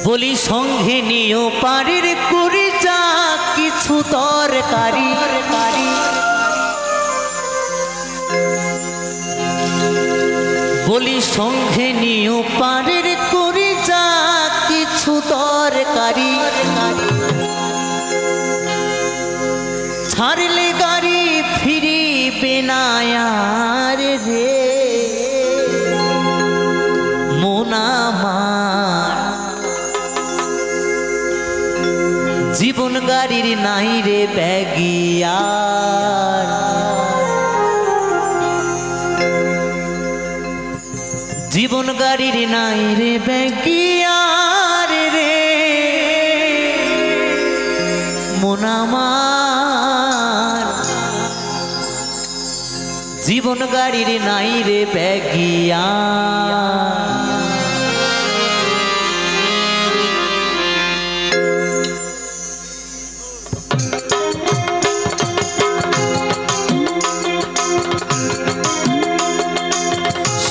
বলি সঙ্গে নিও পাড়ের করি যা কিছু দরকারি, বলি সঙ্গে নিও পাড়ের করি যা কিছু দরকারি, ছাড়লে গাড়ি ফিরিবে না আর রে মন আমার, জীবন গাড়ির নাই রে ব্যাগিয়ার, জীবন গাড়ির নাই রে ব্যাগিয়ার রে মন আমার, জীবন গাড়ির নাই রে ব্যাগিয়ার।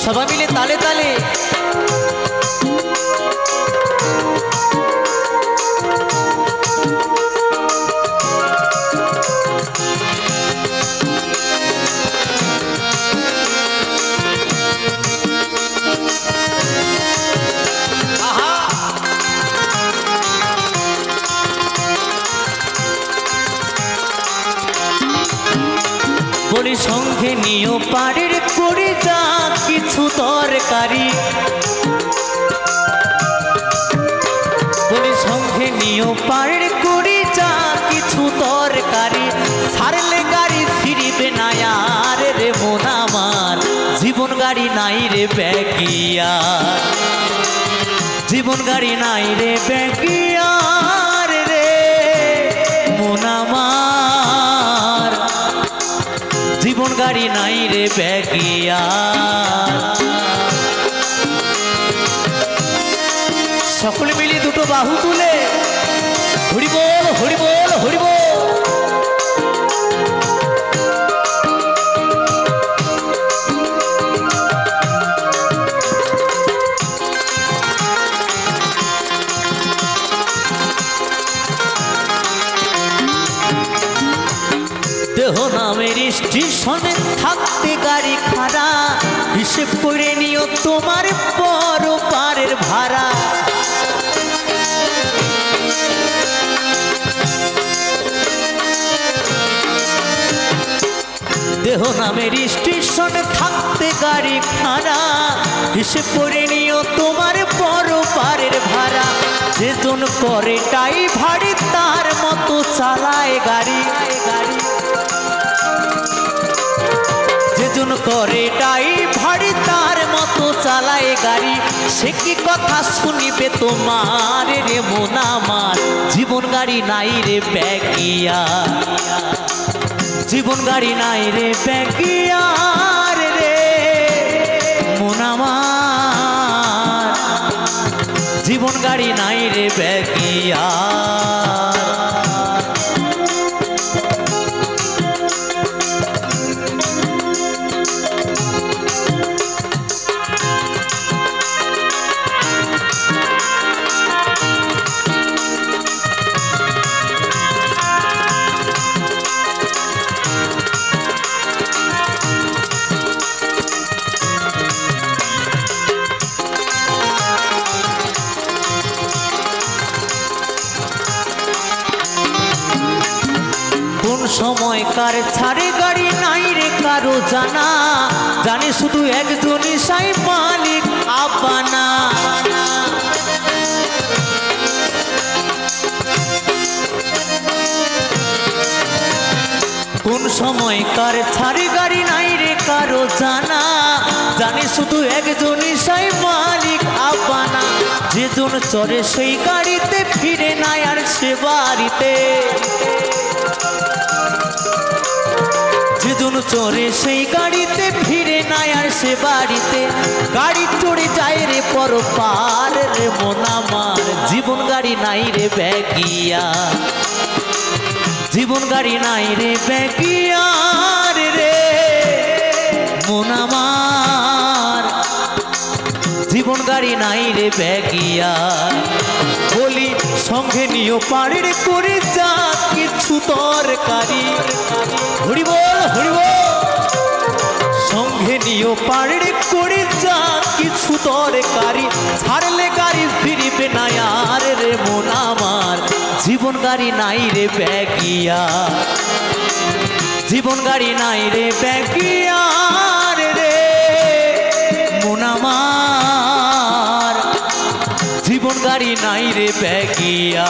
সবাই মিলে তালে তালে বলি সঙ্গে নিও পাড়ের করে যা কিছু দরকারি, বলি সঙ্গে নিও পাড়ের করে যা কিছু দরকারি, ছাড়লে গাড়ি ফিরিবে না আর রে মন আমার, জীবন গাড়ি নাই রে ব্যাগিয়ার, জীবন গাড়ি নাই রে ব্যাগিয়ার রে মন আমার, জীবন গাড়ি নাই রে ব্যাগিয়ার। সকলে মিলে দুটো বাহু তুলে হরি বল হরি বল হরি বল। দেহ নামের স্টেশনে থাকতে গাড়ি খাড়া, হিসেব করে নিও তোমার পর পারের ভাড়া, দেহ নামের স্টেশনে থাকতে গাড়ি খাড়া, হিসেব করে নিও তোমার পর পারের ভাড়া, যেজন করে টাই ভাড়ি তার মতো চালায় গাড়ি, যেজন করে টাই ভাড়ি তার মতো চালায় গাড়ি, সে কি কথা শুনিবে তোমার রে মন আমার, জীবন গাড়ি নাই রে ব্যাগিয়ার, জীবন গাড়ি নাই রে ব্যাগিয়ার রে মন আমার, জীবন গাড়ি নাই রে ব্যাগিয়ার। সময়কার ছাড়ে গাড়ি নাই রে কারো জানা, জানে শুধু একজনই সাই মালিক আপানা, কোন সময়কার ছাড়ে গাড়ি নাই রে কারো জানা, জানে শুধু একজনই সাই মালিক আপানা, যেজন চড়ে সেই গাড়িতে ফিরে নাই আর সে বাড়িতে, যেজন চড়ে সেই গাড়িতে ফিরে নাই আর সে বাড়িতে, গাড়ি চড়ে যায় রে পর পার রে মন আমার, জীবন গাড়ি নাই রে ব্যাগিয়ার, জীবন গাড়ি নাই রে ব্যাগিয়ার রে মন আমার, জীবন গাড়ি নাই রে ব্যাগিয়া বলি সঙ্গে নিও পাড়ের করে যা কিছু তরকারি হরি বল সঙ্গে নিও পাড়ের করে যা কিছু তরকারি ছাড়লে গাড়ি ফিরিবে না আর রে মন আমার জীবন গাড়ি নাই রে ব্যাগিয়া জীবন গাড়ি নাই রে ব্যাগিয়া রে মন আমার জীবন গাড়ি নাই রে ব্যাগিয়া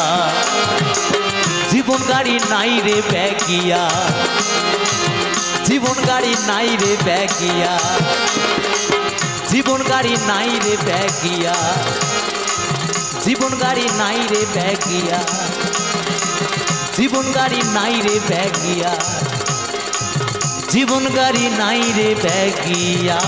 জীবন গাড়ি নাই রে ব্যাগিয়া জীবন গাড়ি নাই রে ব্যাগিয়া জীবন গাড়ি নাই রে ব্যাগিয়া জীবন গাড়ি নাই রে ব্যাগিয়া জীবন গাড়ি নাই রে ব্যাগিয়া জীবন গাড়ি নাই রে ব্যাগিয়া।